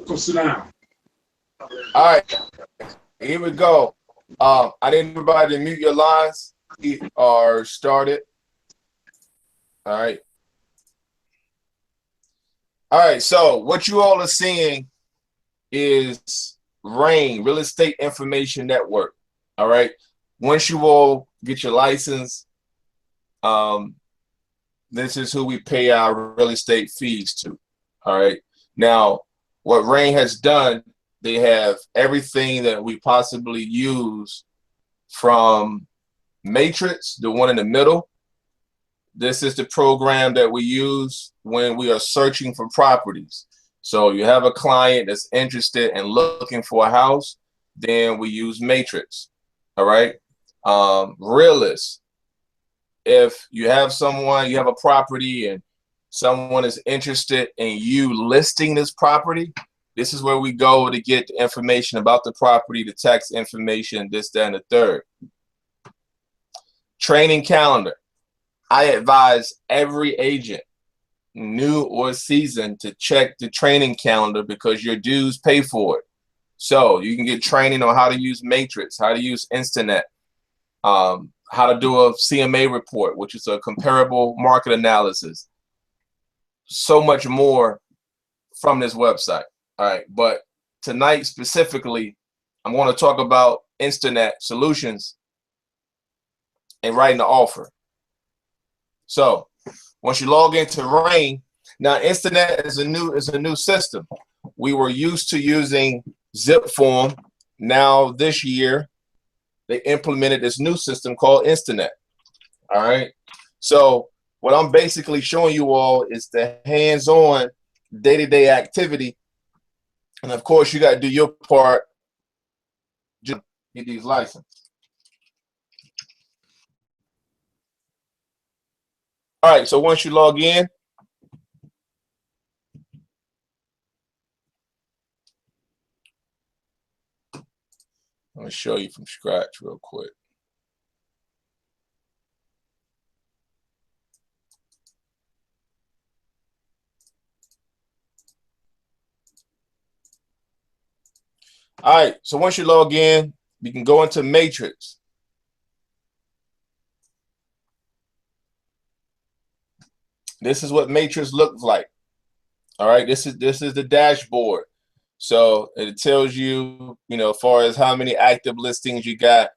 Go sit down. All right, here we go. I need everybody to mute your lines or start it. All right. All right, so what you all are seeing is RAIN, Real Estate Information Network. All right. Once you all get your license, this is who we pay our real estate fees to. All right. Now, what RAIN has done, they have everything that we possibly use from Matrix, the one in the middle. This is the program that we use when we are searching for properties. So you have a client that's interested in looking for a house, then we use Matrix. All right. Realist. If you have someone, you have a property and someone is interested in you listing this property, this is where we go to get the information about the property, the tax information, this, that, and the third. Training calendar. I advise every agent, new or seasoned, to check the training calendar because your dues pay for it. So you can get training on how to use Matrix, how to use Instanet, how to do a CMA report, which is a comparable market analysis. So much more from this website. All right, but tonight specifically, I'm going to talk about Instanet solutions and writing the offer. So once you log into RAIN, now Instanet is a new system. We were used to using zip form. Now this year, they implemented this new system called Instanet. All right. So what I'm basically showing you all is the hands-on day-to-day activity. And of course, you got to do your part to get these licenses. All right, so once you log in, I'm going to show you from scratch real quick. All right, so once you log in, you can go into Matrix. This is what Matrix looks like. All right, this is the dashboard. So it tells you, as far as how many active listings you got,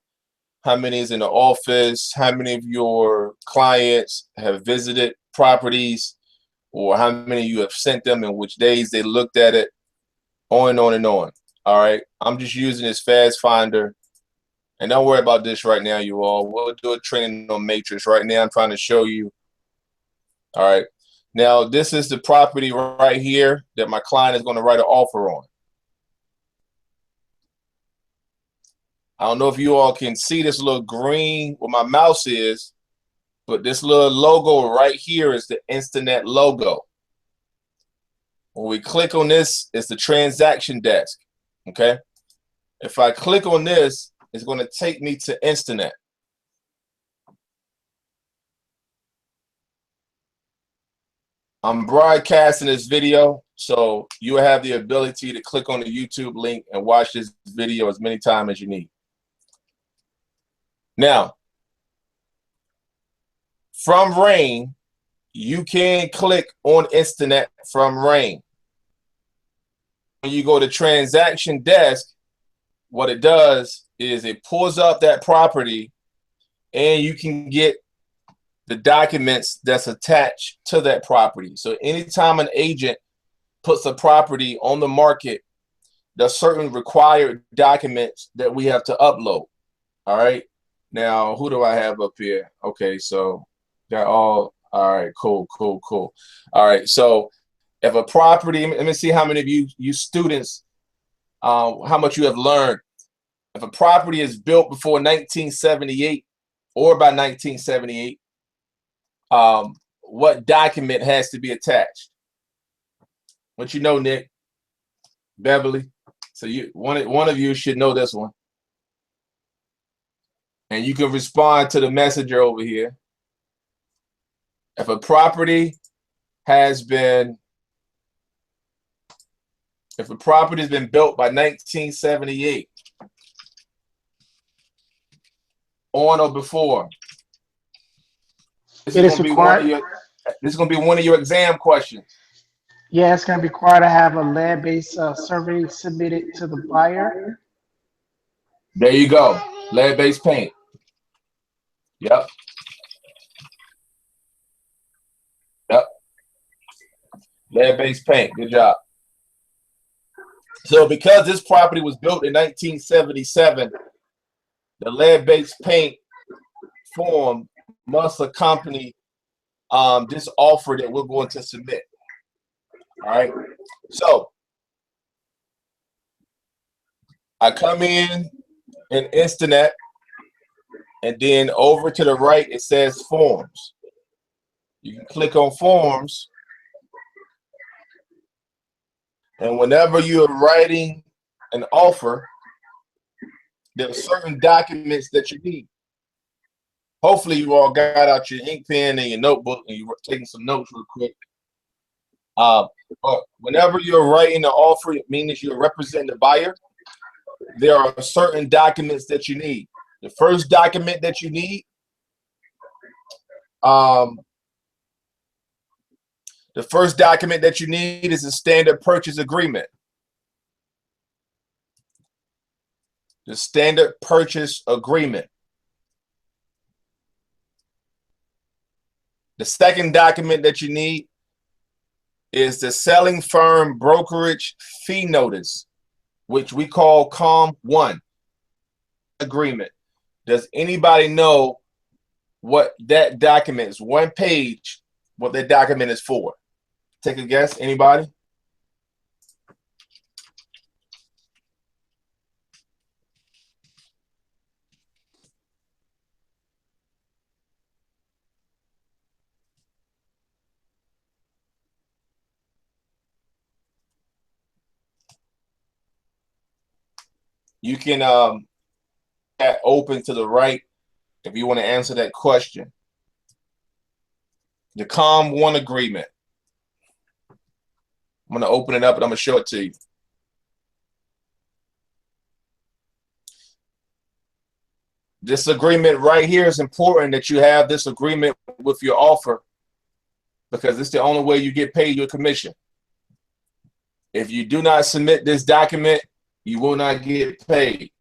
how many is in the office, how many of your clients have visited properties, or how many you have sent them and which days they looked at it, on and on and on. All right, I'm just using this Fast Finder. And don't worry about this right now, you all. We'll do a training on Matrix. Right now, I'm trying to show you. All right. Now, this is the property right here that my client is going to write an offer on. I don't know if you all can see this little green where my mouse is, but this little logo right here is the Instanet logo. When we click on this, it's the transaction desk. Okay. If I click on this, it's going to take me to Instanet. I'm broadcasting this video, so you will have the ability to click on the YouTube link and watch this video as many times as you need. Now, from RAIN, you can click on Instanet from RAIN. When you go to transaction desk, what it does is it pulls up that property and you can get the documents that's attached to that property. So anytime an agent puts a property on the market, there's certain required documents that we have to upload. All right. Now, who do I have up here? Okay, so they're all right. Cool. All right. So if a property, let me see how many of you students, how much you have learned. If a property is built before 1978 or by 1978, what document has to be attached? What you know, Nick, Beverly? So one of you should know this one. And you can respond to the messenger over here. If a property has been If a property has been built by 1978, on or before, this is going to be one of your. This is going to be one of your exam questions. Yeah, it's gonna be required to have a land-based survey submitted to the buyer. There you go. Lead-based paint. Yep. Yep. Lead-based paint. Good job. So because this property was built in 1977, the lead-based paint form must accompany this offer that we're going to submit. All right. So I come in Instanet, and then over to the right it says forms. You can click on forms, and whenever you're writing an offer, there are certain documents that you need. Hopefully you all got out your ink pen and your notebook and you're taking some notes real quick. But whenever you're writing an offer, it means you're representing the buyer. There are certain documents that you need. The first document that you need, is a standard purchase agreement. The standard purchase agreement. The second document that you need is the selling firm brokerage fee notice, which we call COM1 agreement. Does anybody know what that document is? One page, what that document is for? Take a guess, anybody? You can that open to the right if you want to answer that question. The COM1 agreement. I'm going to open it up and I'm going to show it to you. This agreement right here is important that you have this agreement with your offer, because it's the only way you get paid your commission. If you do not submit this document, you will not get paid.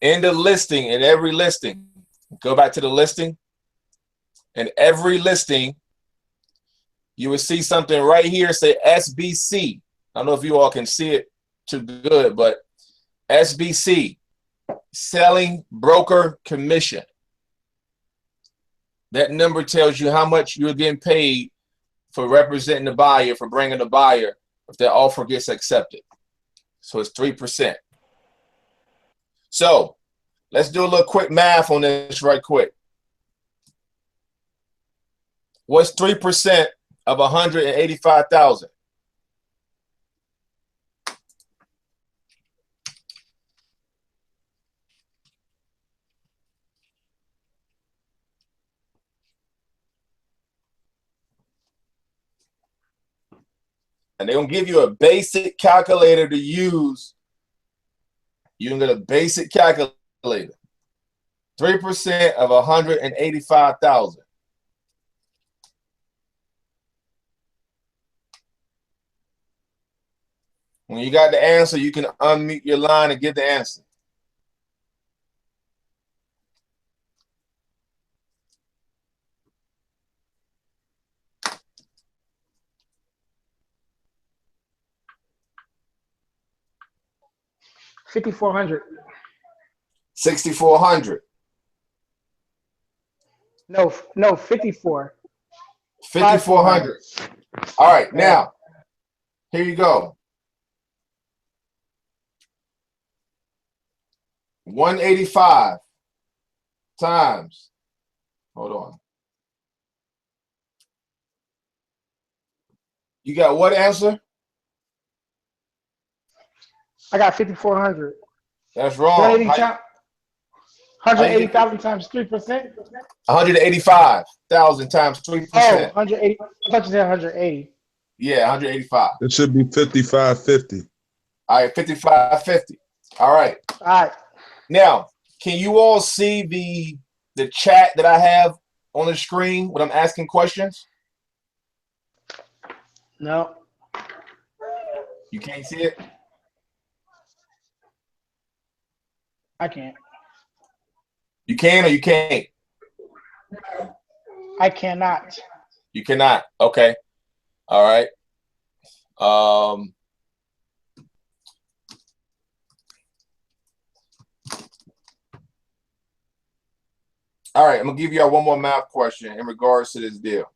In the listing, in every listing, go back to the listing. In every listing, you will see something right here say SBC. I don't know if you all can see it too good, but SBC, selling broker commission. That number tells you how much you're getting paid for representing the buyer, for bringing the buyer, if that offer gets accepted. So it's 3%. So let's do a little quick math on this right quick. What's 3% of 185,000? And they're going to give you a basic calculator to use. You can get a basic calculator. 3% of 185,000. When you got the answer, you can unmute your line and get the answer. $5,400. 6,400. No, 54. 5,400. All right, now here you go. 185 times. Hold on. You got what answer? I got 5,400. That's wrong. 180 times. 180,000 times 3%. 185,000 times Oh, 3%. 180. I thought you said 180. Yeah, 185. It should be 55-50. All right, 55.50. All right. All right. Now, can you all see the chat that I have on the screen when I'm asking questions? No. You can't see it? I can't. You can or you can't? I cannot. You cannot. Okay. All right. All right, I'm gonna give y'all one more math question in regards to this deal.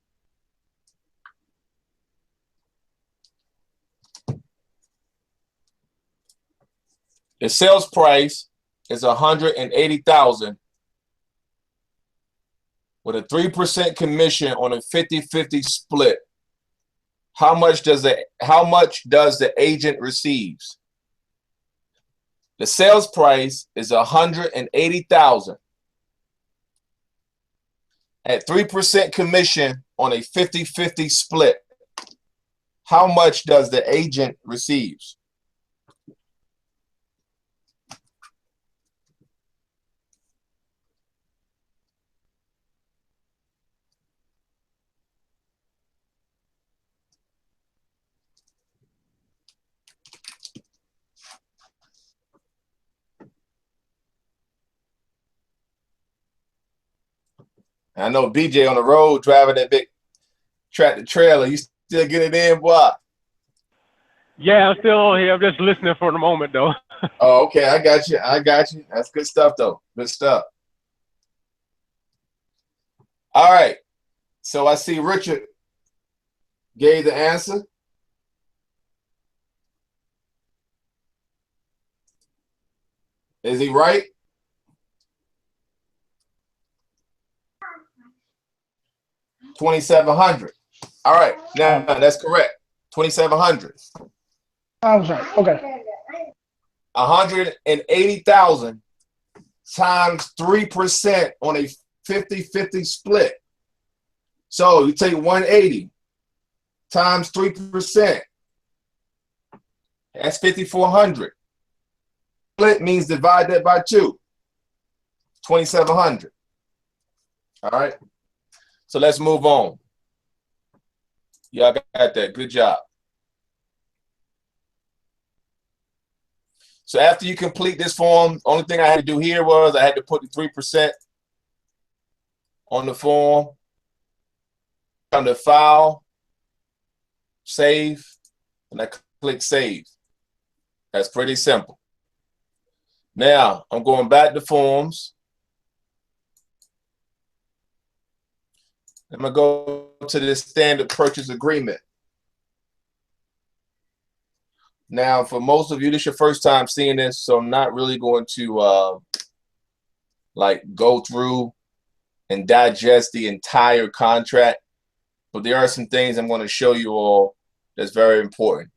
The sales price is 180,000 with a 3% commission on a 50-50 split. How much does the agent receives? The sales price is 180,000 at 3% commission on a 50-50 split. How much does the agent receives? I know BJ on the road driving that big tractor trailer. You still get it in, boy? Yeah, I'm still on here. I'm just listening for the moment, though. Oh, okay. I got you. I got you. That's good stuff, though. Good stuff. All right. So I see Richard gave the answer. Is he right? $2,700. All right. Now that's correct. 2,700. I was right. Okay. 180,000 times 3% on a 50-50 split. So you take 180 times 3%. That's 5,400. Split means divide that by 2. 2,700. All right. So let's move on. Y'all got that. Good job. So after you complete this form, only thing I had to do here was I had to put the 3% on the form. Under File, Save, and I click Save. That's pretty simple. Now, I'm going back to Forms. I'm going to go to this standard purchase agreement. Now, for most of you, this is your first time seeing this, so I'm not really going to like go through and digest the entire contract, but there are some things I'm going to show you all that's very important.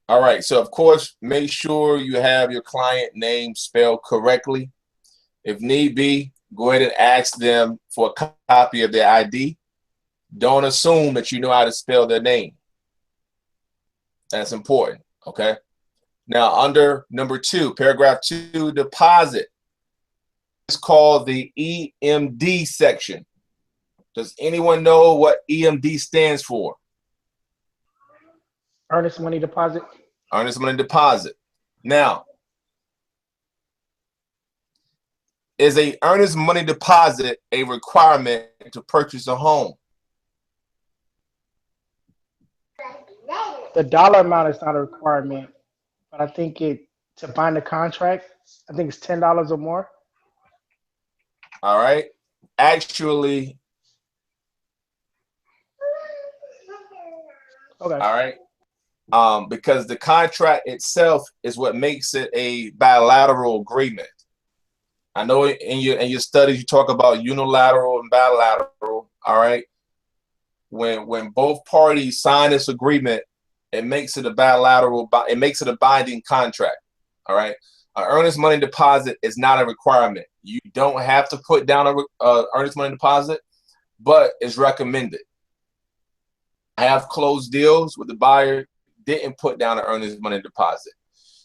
All right, so of course, make sure you have your client name spelled correctly. If need be, go ahead and ask them for a copy of their ID. Don't assume that you know how to spell their name. That's important, okay? Now, under number 2, paragraph 2, deposit. It's called the EMD section. Does anyone know what EMD stands for? Earnest money deposit. Earnest money deposit. Now, is a earnest money deposit a requirement to purchase a home? The dollar amount is not a requirement, but I think to bind the contract, I think it's $10 or more. All right. Actually, okay. All right. Because the contract itself is what makes it a bilateral agreement. I know in your studies you talk about unilateral and bilateral. All right. When both parties sign this agreement, it makes it a bilateral. It makes it a binding contract. All right. An earnest money deposit is not a requirement. You don't have to put down a earnest money deposit, but it's recommended. I have closed deals where the buyer didn't put down an earnest money deposit.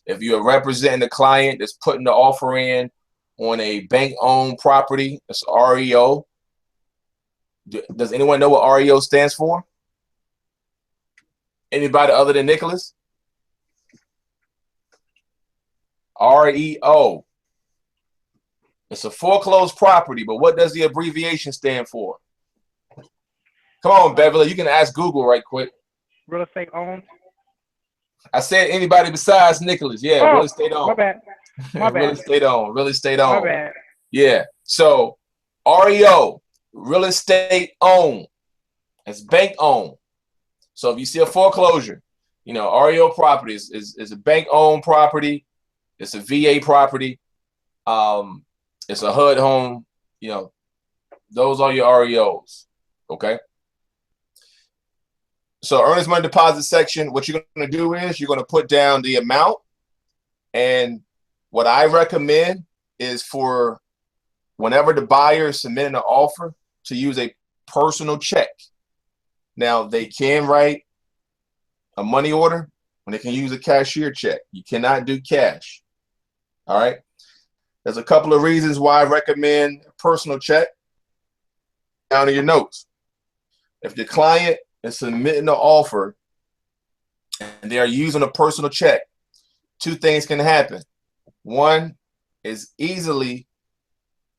If you're representing the client that's putting the offer in on a bank-owned property, it's REO. Does anyone know what REO stands for? Anybody other than Nicholas? REO. It's a foreclosed property, but what does the abbreviation stand for? Come on, Beverly, you can ask Google right quick. Real estate owned. I said anybody besides Nicholas. Yeah, real estate owned. My bad. My bad. Real estate owned. Real estate owned. My bad. Yeah. So REO, real estate owned. It's bank owned. So if you see a foreclosure, you know, REO property is a bank owned property. It's a VA property. It's a HUD home. You know, those are your REOs. Okay. So earnest money deposit section, what you're going to do is you're going to put down the amount. And what I recommend is for whenever the buyer is submitting an offer to use a personal check. Now, they can write a money order when they can use a cashier check. You cannot do cash. All right. There's a couple of reasons why I recommend a personal check. Down in your notes. If the client is submitting an offer and they are using a personal check, two things can happen. One is easily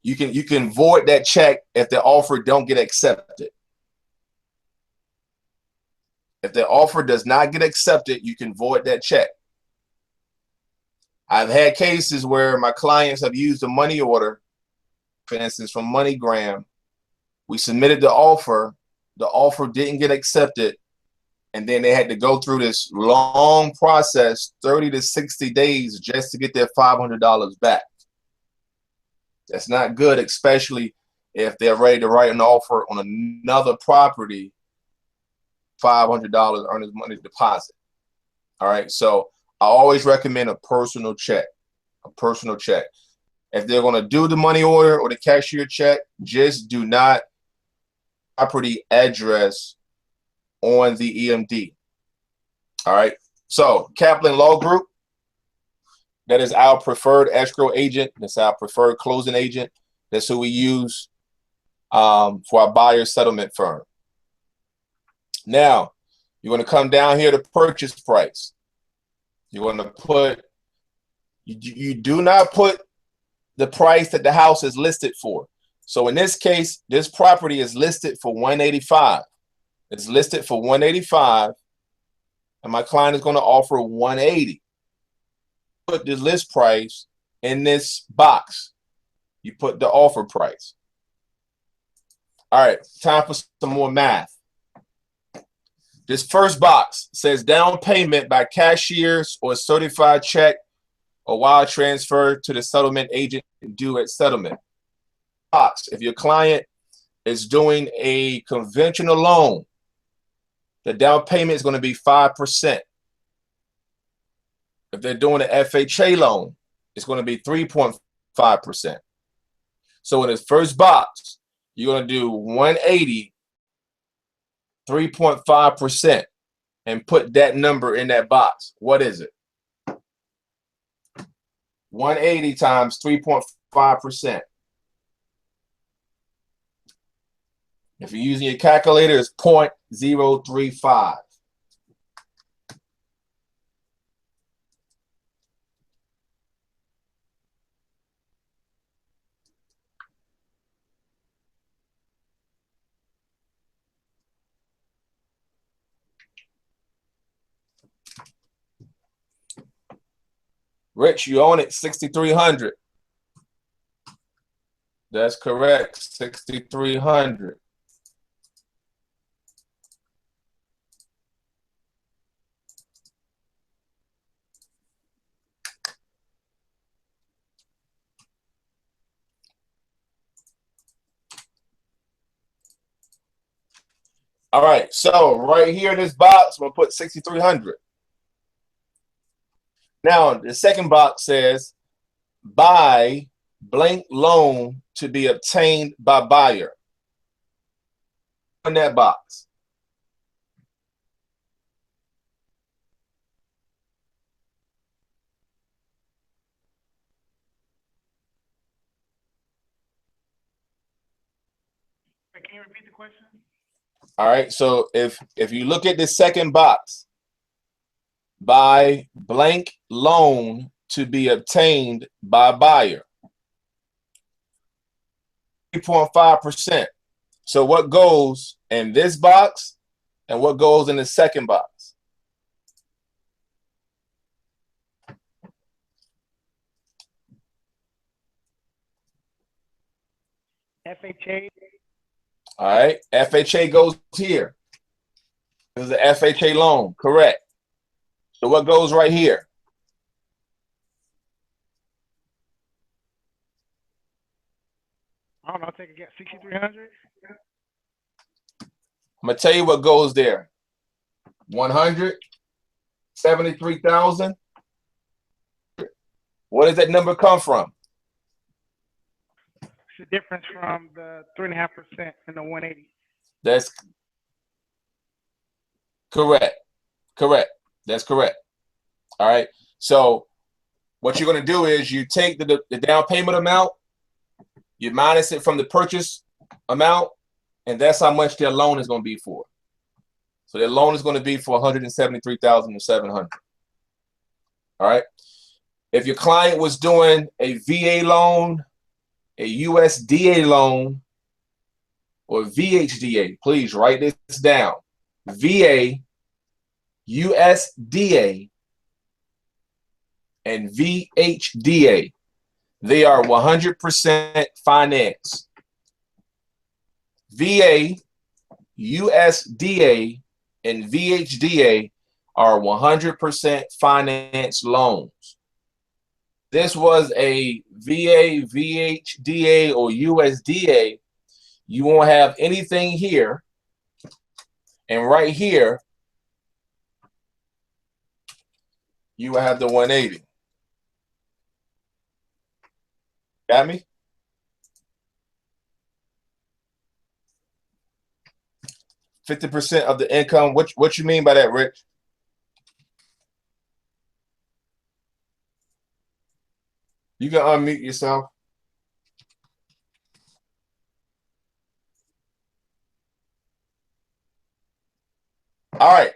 you can void that check if the offer don't get accepted. If the offer does not get accepted, you can void that check. I've had cases where my clients have used a money order, for instance, from MoneyGram. We submitted the offer didn't get accepted, and then they had to go through this long process, 30 to 60 days, just to get their $500 back. That's not good, especially if they're ready to write an offer on another property, $500 earnest money deposit. All right, so I always recommend a personal check. A personal check. If they're going to do the money order or the cashier check, just do not property address on the EMD. All right. So Kaplan Law Group, that is our preferred escrow agent. That's our preferred closing agent. That's who we use for our buyer settlement firm. Now, you're going to come down here to purchase price. You're going to put, you do not put the price that the house is listed for. So in this case, this property is listed for $185. It's listed for $185, and my client is going to offer $180. Put the list price in this box. You put the offer price. All right, time for some more math. This first box says down payment by cashiers or certified check or wire transfer to the settlement agent due at settlement. Box, if your client is doing a conventional loan, the down payment is going to be 5%. If they're doing an FHA loan, it's going to be 3.5%. So in this first box, you're going to do 180, 3.5%, and put that number in that box. What is it? 180 times 3.5%. If you're using your calculator, it's 0.035. Rich, you own it, 6,300. That's correct, 6,300. All right, so right here in this box, I'm gonna put 6,300. Now the second box says buy blank loan to be obtained by buyer. In that box. Can you repeat the question? All right, so if you look at the second box, buy blank loan to be obtained by buyer, 3.5%. So what goes in this box and what goes in the second box? FHA. All right, FHA goes here. This is an FHA loan, correct. So what goes right here? I don't know, take a guess. 6,300? I'm gonna tell you what goes there. 173,000. Where does that number come from? It's the difference from the 3.5% and the 180. That's correct. Correct. That's correct. All right. So what you're going to do is you take the down payment amount, you minus it from the purchase amount, and that's how much their loan is going to be for. So their loan is going to be for $173,700. All right. If your client was doing a VA loan, a USDA loan, or VHDA, please write this down. VA, USDA, and VHDA. They are 100% finance. VA, USDA, and VHDA are 100% finance loans. This was a VA, VHDA, or USDA, you won't have anything here. And right here, you will have the 180. Got me? %50 of the income. What you mean by that, Rich? You can unmute yourself. All right.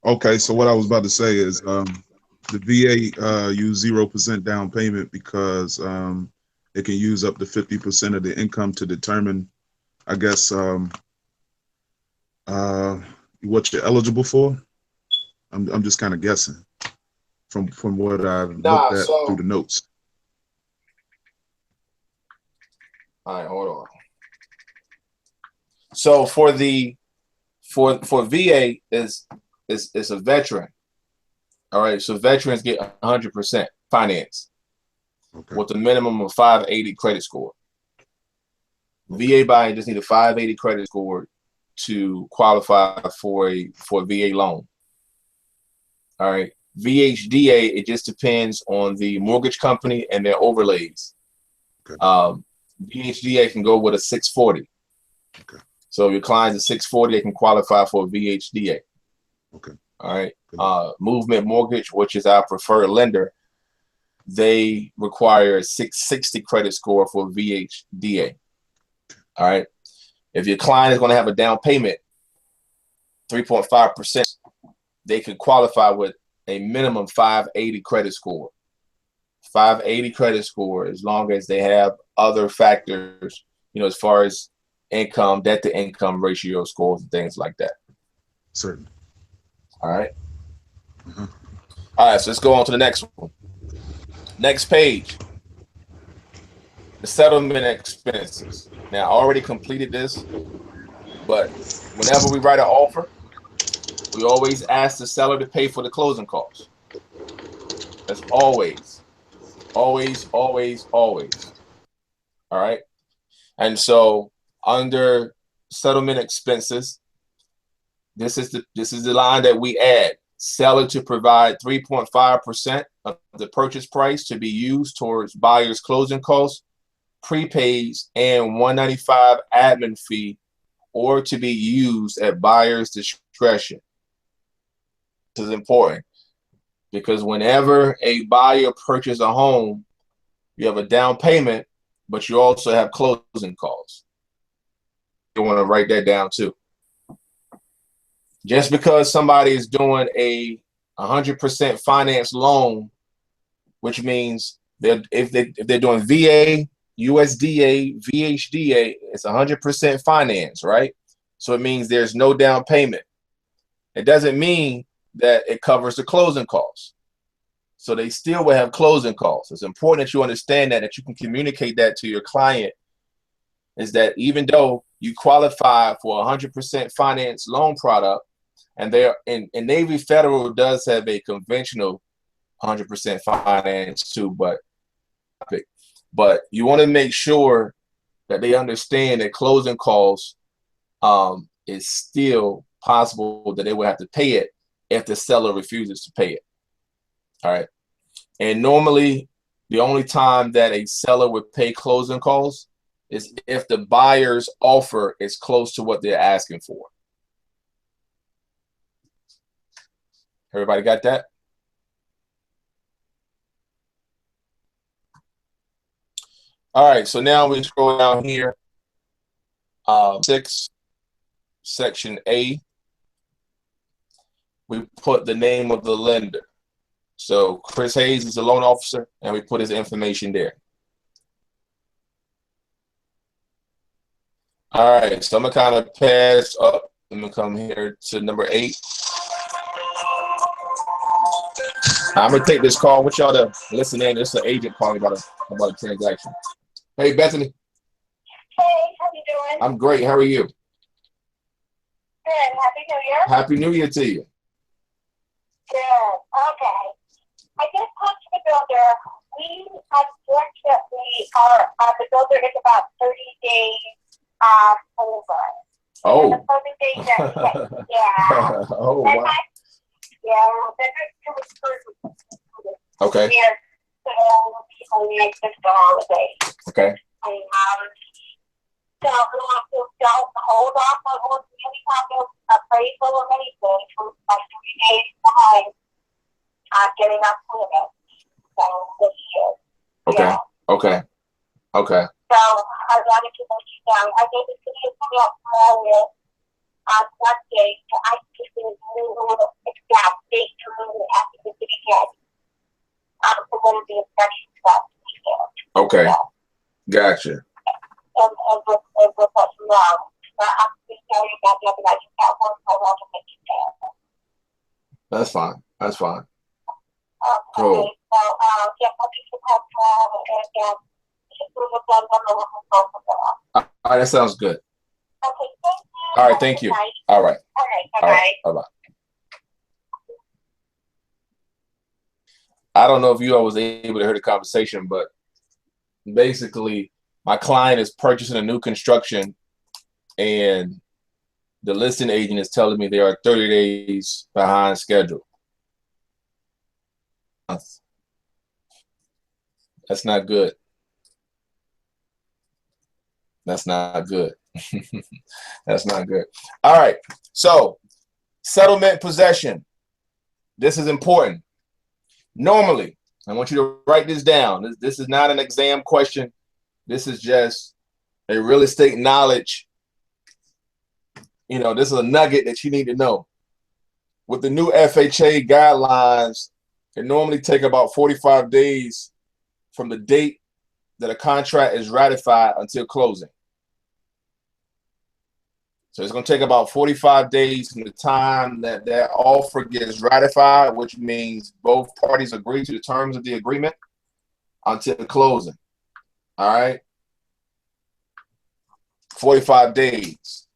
Okay, so what I was about to say is the VA use 0% down payment because it can use up to 50% of the income to determine, I guess, what you're eligible for. I'm just kind of guessing from what I've looked at through the notes. All right, hold on. So for VA is a veteran. All right, so veterans get 100% finance with a minimum of 580 credit score. VA buyer just need a 580 credit score to qualify for a VA loan. All right, VHDA, it just depends on the mortgage company and their overlays. VHDA can go with a 640. Okay. So if your client's a 640, they can qualify for a VHDA. Okay. All right. Movement Mortgage, which is our preferred lender, they require a 660 credit score for VHDA. All right. If your client is going to have a down payment, 3.5%, they could qualify with a minimum 580 credit score. 580 credit score, as long as they have other factors, as far as income, debt to income ratio scores and things like that. Certainly. All right. All right, so let's go on to the next one. Next page. The settlement expenses. Now, I already completed this, but whenever we write an offer, we always ask the seller to pay for the closing costs. That's always. Always, always, always. All right. And so under settlement expenses, this is the line that we add. Seller to provide 3.5% of the purchase price to be used towards buyer's closing costs, prepays, and $195 admin fee, or to be used at buyer's discretion. This is important because whenever a buyer purchases a home, you have a down payment, but you also have closing costs. You want to write that down too. Just because somebody is doing a 100% finance loan, which means if they're doing VA, USDA, VHDA, it's 100% finance, right? So it means there's no down payment. It doesn't mean that it covers the closing costs. So they still will have closing costs. It's important that you understand that you can communicate that to your client, is that even though you qualify for a 100% finance loan product, and Navy Federal does have a conventional 100% finance too, but you want to make sure that they understand that closing costs is still possible, that they will have to pay it if the seller refuses to pay it. All right. And normally the only time that a seller would pay closing costs is if the buyer's offer is close to what they're asking for. Everybody got that? All right, so now we scroll down here. 6, section A. We put the name of the lender. So Chris Hayes is the loan officer, and we put his information there. All right, so I'm gonna kind of pass up. I'm gonna come here to number 8. I'm gonna take this call. Want y'all to listen in. This is an agent calling about a transaction. Hey, Bethany. Hey, how you doing? I'm great. How are you? Good. Happy New Year. Happy New Year to you. Good. Okay. I just talked to the builder. We unfortunately the builder is about 30 days over. Oh. The 30 days that, yeah. Oh, wow. Yeah, that's Okay. Yeah, so people need this holiday. Okay. And, so don't hold off on any kind of appraisal or anything for like 3 days behind getting up payment. So this year. Okay. Yeah. Okay. Okay. So I wanted to let you know. I gave the city a call out tomorrow on one day, so I just didn't know the exact date to move it after the city had. So then the inspection stuff. Okay. So, Gotcha. and with us now. I'm just sorry about that, but I just got one call out to make you know. That's fine. That's fine. Okay, Cool. so yeah, I'll give you a call tomorrow and just move it down on the local phone from there. All right, that sounds good. Okay, thank you. All right, thank you. All right. All right, All bye-bye. right. Bye-bye. I don't know if you all was able to hear the conversation, but basically my client is purchasing a new construction and the listing agent is telling me they are 30 days behind schedule. That's not good. That's not good. That's not good. All right. So settlement possession. This is important. Normally, I want you to write this down. This is not an exam question. This is just a real estate knowledge. You know, this is a nugget that you need to know. With the new FHA guidelines, it normally take about 45 days from the date that a contract is ratified until closing. So it's going to take about 45 days from the time that that offer gets ratified, which means both parties agree to the terms of the agreement, until closing. All right? 45 days.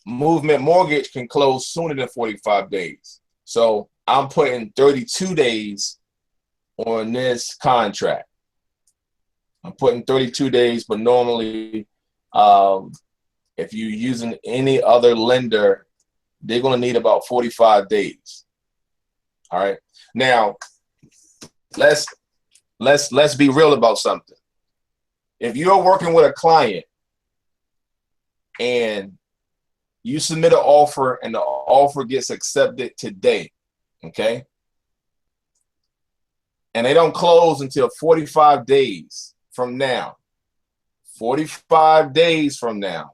Movement mortgage can close sooner than 45 days. So I'm putting 32 days on this contract. I'm putting 32 days, but normally, if you're using any other lender, they're going to need about 45 days. All right. Now, let's be real about something. If you're working with a client and you submit an offer and the offer gets accepted today, okay, and they don't close until 45 days from now, 45 days from now,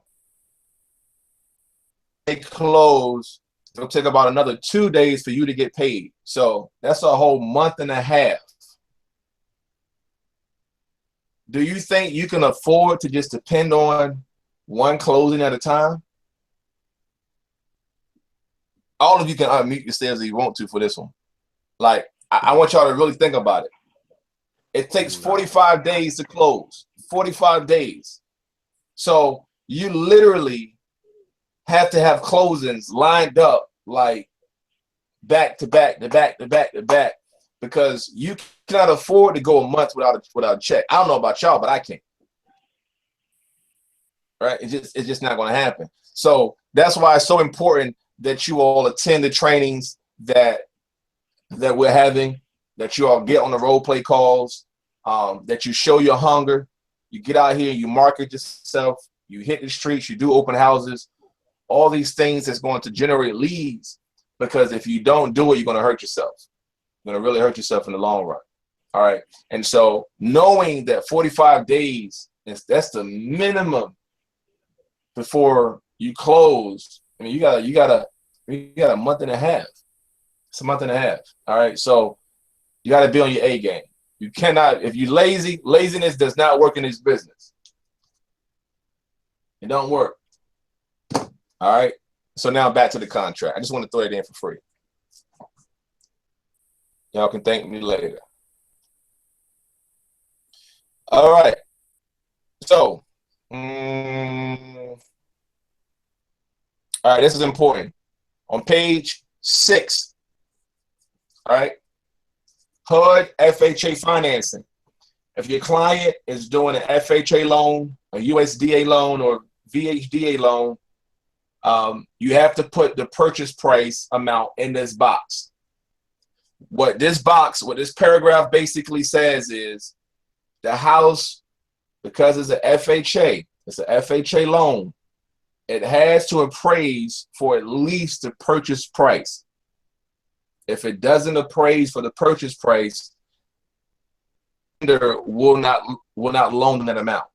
they close, it'll take about another 2 days for you to get paid. So that's a whole month and a half. Do you think you can afford to just depend on one closing at a time? All of you can unmute yourselves if you want to for this one. Like, I want y'all to really think about it. It takes 45 days to close. 45 days. So you literally have to have closings lined up like back to back to back to back to back, because you cannot afford to go a month without a check. I don't know about y'all, but I can't. Right? It's just not going to happen. So that's why it's so important that you all attend the trainings that we're having, that you all get on the role play calls, that you show your hunger, you get out here, you market yourself, you hit the streets, you do open houses, all these things that's going to generate leads, because if you don't do it, you're going to hurt yourself. You're going to really hurt yourself in the long run. All right. And so knowing that 45 days, that's the minimum before you close. I mean, you got a month and a half. It's a month and a half. All right. So you got to be on your A game. You cannot, if you're lazy, laziness does not work in this business. It don't work. All right. So now back to the contract. I just want to throw it in for free. Y'all can thank me later. All right. So, all right, this is important. On page 6, all right, HUD FHA financing. If your client is doing an FHA loan, a USDA loan, or VHDA loan, you have to put the purchase price amount in this box. What this paragraph basically says is the house, because it's an FHA, it's an FHA loan, it has to appraise for at least the purchase price. If it doesn't appraise for the purchase price, lender will not loan them that amount.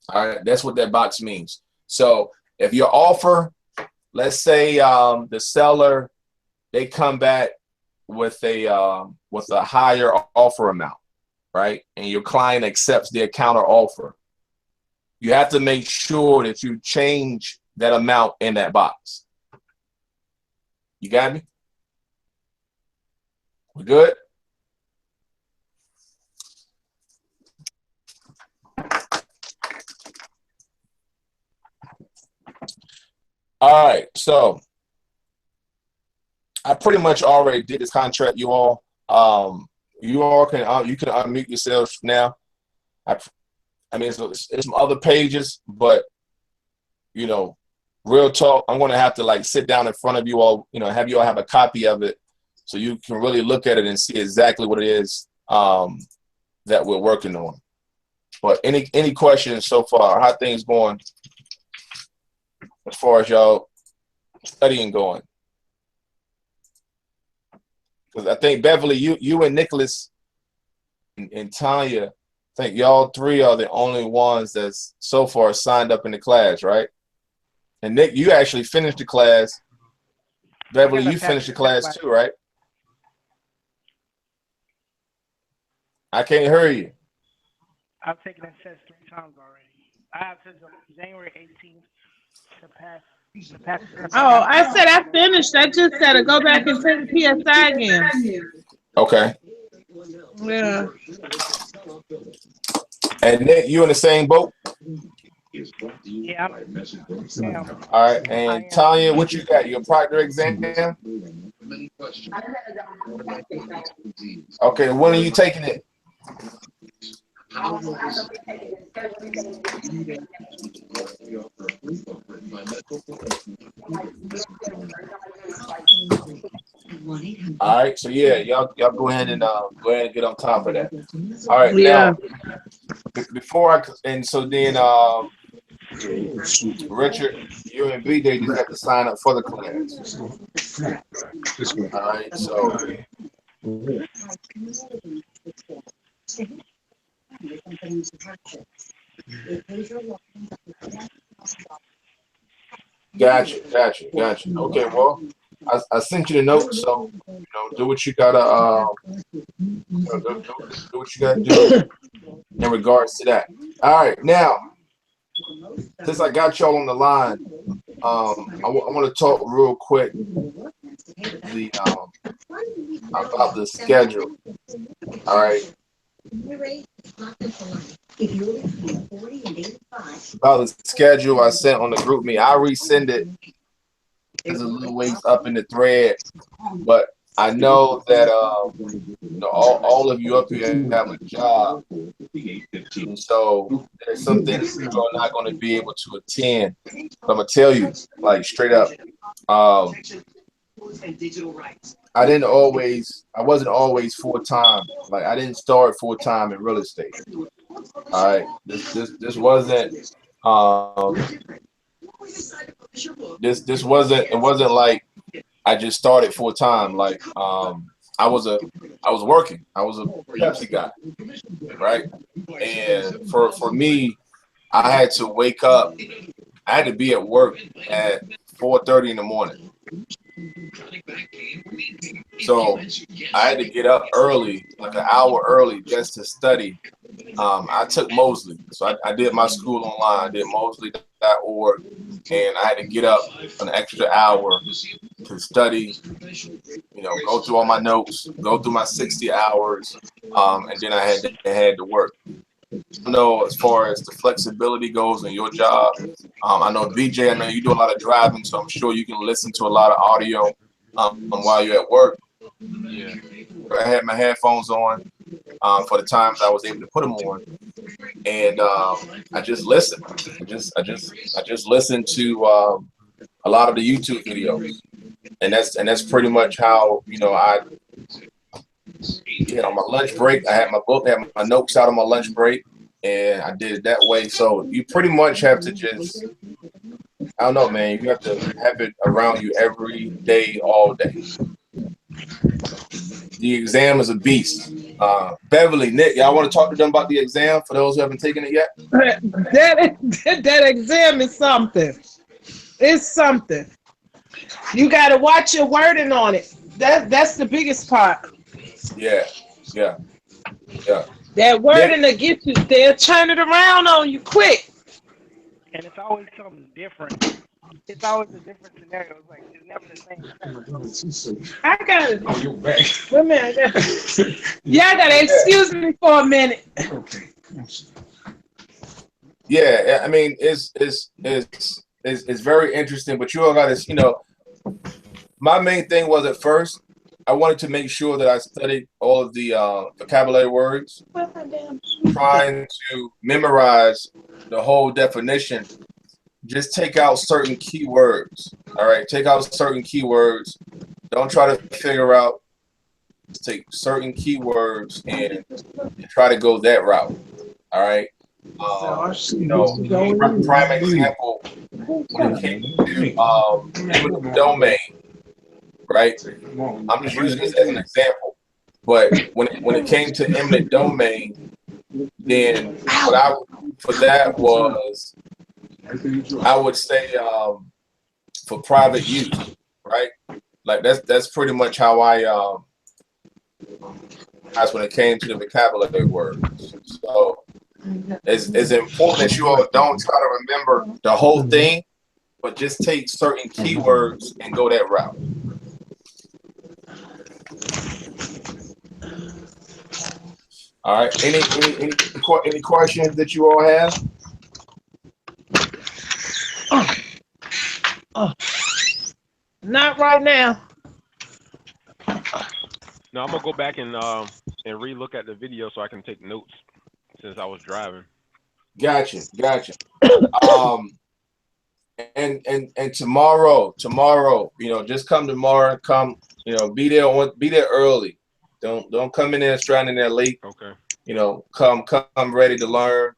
All right, that's what that box means. So if your offer, let's say the seller, they come back with a higher offer amount, right? And your client accepts their counter offer, you have to make sure that you change that amount in that box. You got me? We good? All right, so I pretty much already did this contract, you all. You all can unmute yourselves now. I mean, it's some other pages, but you know, real talk, I'm going to have to like sit down in front of you all, you know, have you all have a copy of it so you can really look at it and see exactly what it is that we're working on. But any questions so far? How things going as far as y'all studying going? Because I think Beverly, you and Nicholas and Tanya, I think y'all three are the only ones that's so far signed up in the class, right? And Nick, you actually finished the class. Beverly, you finished the class too, right? I can't hear you. I've taken that test 3 times already. I have since January 18th to pass. Oh, I said I finished. I just got to go back and take the PSI again. Okay. Yeah. And Nick, you in the same boat? Yeah. All right. And Tanya, what you got? Your proctor exam? Okay. When are you taking it? All right, so yeah, y'all go ahead and get on top of that. All right, Yeah. now before and so then Richard, you and BJ just got to sign up for the class. All right, so gotcha. Okay, well, I sent you the notes, so do what you gotta do what you gotta do in regards to that. All right, now since I got y'all on the line, I want to talk real quick about the schedule. All right. About the schedule I sent on the group me. I resend it. There's a little ways up in the thread, but I know that all of you up here have a job, and so there's some things that you're not going to be able to attend. But I'm gonna tell you, like straight up, I wasn't always full time. Like I didn't start full time in real estate. All right, this wasn't it wasn't like I just started full time. Like I was working. I was a Pepsi guy, right? And for me, I had to wake up. I had to be at work at 4:30 in the morning. So I had to get up early, like an hour early, just to study. I took Mosley, so I did my school online. I did Mosley.org, and I had to get up an extra hour to study. Go through all my notes, go through my 60 hours, and then I had to work. As far as the flexibility goes in your job, I know BJ, I know you do a lot of driving, so I'm sure you can listen to a lot of audio while you're at work. Yeah. I had my headphones on for the times I was able to put them on, and I just listened. I just listened to a lot of the YouTube videos, and that's pretty much how I. On my lunch break, I had my book, I had my notes out on my lunch break, and I did it that way. So you pretty much have to just, I don't know, man, you have to have it around you every day, all day. The exam is a beast. Beverly, Nick, y'all want to talk to them about the exam for those who haven't taken it yet? That exam is something. It's something. You got to watch your wording on it. That's the biggest part. Yeah. That wording to get you, they'll turn it around on you quick. And it's always something different. It's always a different scenario. It's like it's never the same. I got it. Oh, you're back. Wait a minute. Yeah, I got to excuse me for a minute. Okay. Yeah, I mean, it's very interesting, but you all got to, my main thing was at first, I wanted to make sure that I studied all of the vocabulary words, trying to memorize the whole definition. Just take out certain keywords. All right, take out certain keywords. Don't try to figure out. Just take certain keywords and try to go that route. All right. Prime example when it came to domain. Right, I'm just using this as an example, but when it came to eminent domain, then what I for that was I would say for private use, right? Like that's pretty much how that's when it came to the vocabulary words. So it's important that you all don't try to remember the whole thing, but just take certain keywords and go that route. All right. Any questions that you all have? Not right now. No, I'm gonna go back and relook at the video so I can take notes. since I was driving. Gotcha. Um, and tomorrow, just come tomorrow. Come, be there early. Don't come in there stranding there late. Okay. Come ready to learn.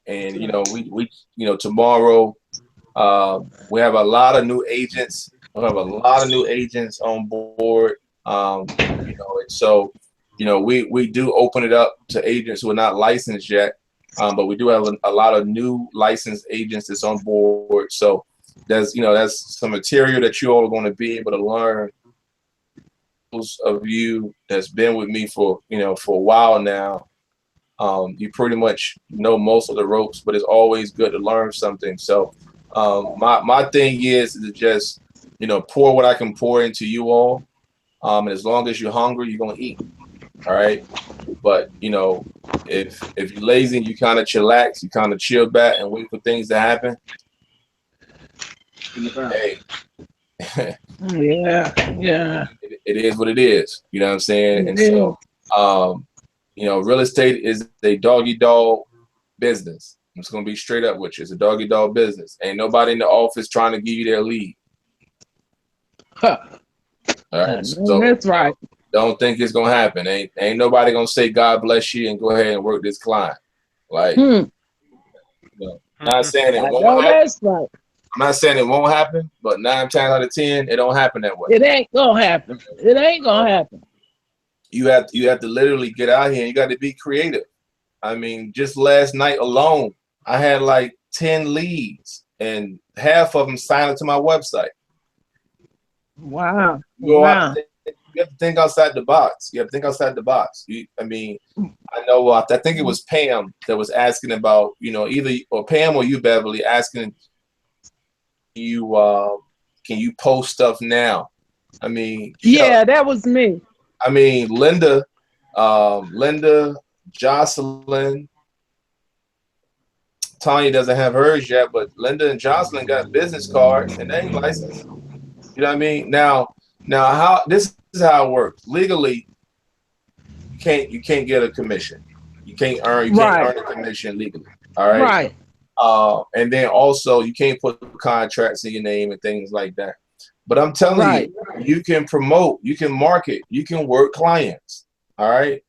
And we tomorrow we have a lot of new agents. We'll have a lot of new agents on board. And so we do open it up to agents who are not licensed yet. But we do have a lot of new licensed agents that's on board. So that's some material that you all are going to be able to learn. Those of you that's been with me for a while now, you pretty much know most of the ropes, but it's always good to learn something. So my thing is to just pour what I can pour into you all. And as long as you're hungry, you're gonna eat. All right. But if you're lazy, you kind of chillax, you kind of chill back and wait for things to happen. Hey. Yeah. It is what it is. You know what I'm saying? And so real estate is a dog business. I'm just gonna be straight up with you. It's a dog business. Ain't nobody in the office trying to give you their lead. Huh. All right. So that's right. don't think it's gonna happen. Ain't nobody gonna say God bless you and go ahead and work this client. Like, not saying it won't happen. That's right. I'm not saying it won't happen, but 9 times out of 10, it don't happen that way. It ain't gonna happen. It ain't gonna happen. You have to literally get out here and you got to be creative. I mean, just last night alone, I had like 10 leads and half of them signed up to my website. Wow. You have to think outside the box. I know. I think it was Pam that was asking about, either or Pam or you, Beverly, asking you, can you post stuff now? I mean, that was me. I mean, Linda, Jocelyn, Tanya doesn't have hers yet, but Linda and Jocelyn got business cards and they ain't licensed. You know what I mean? Now how this is how it works. Legally, you can't get a commission. You can't earn a commission legally. All right. Right. And then also you can't put contracts in your name and things like that. But I'm telling you, you can promote, you can market, you can work clients. All right.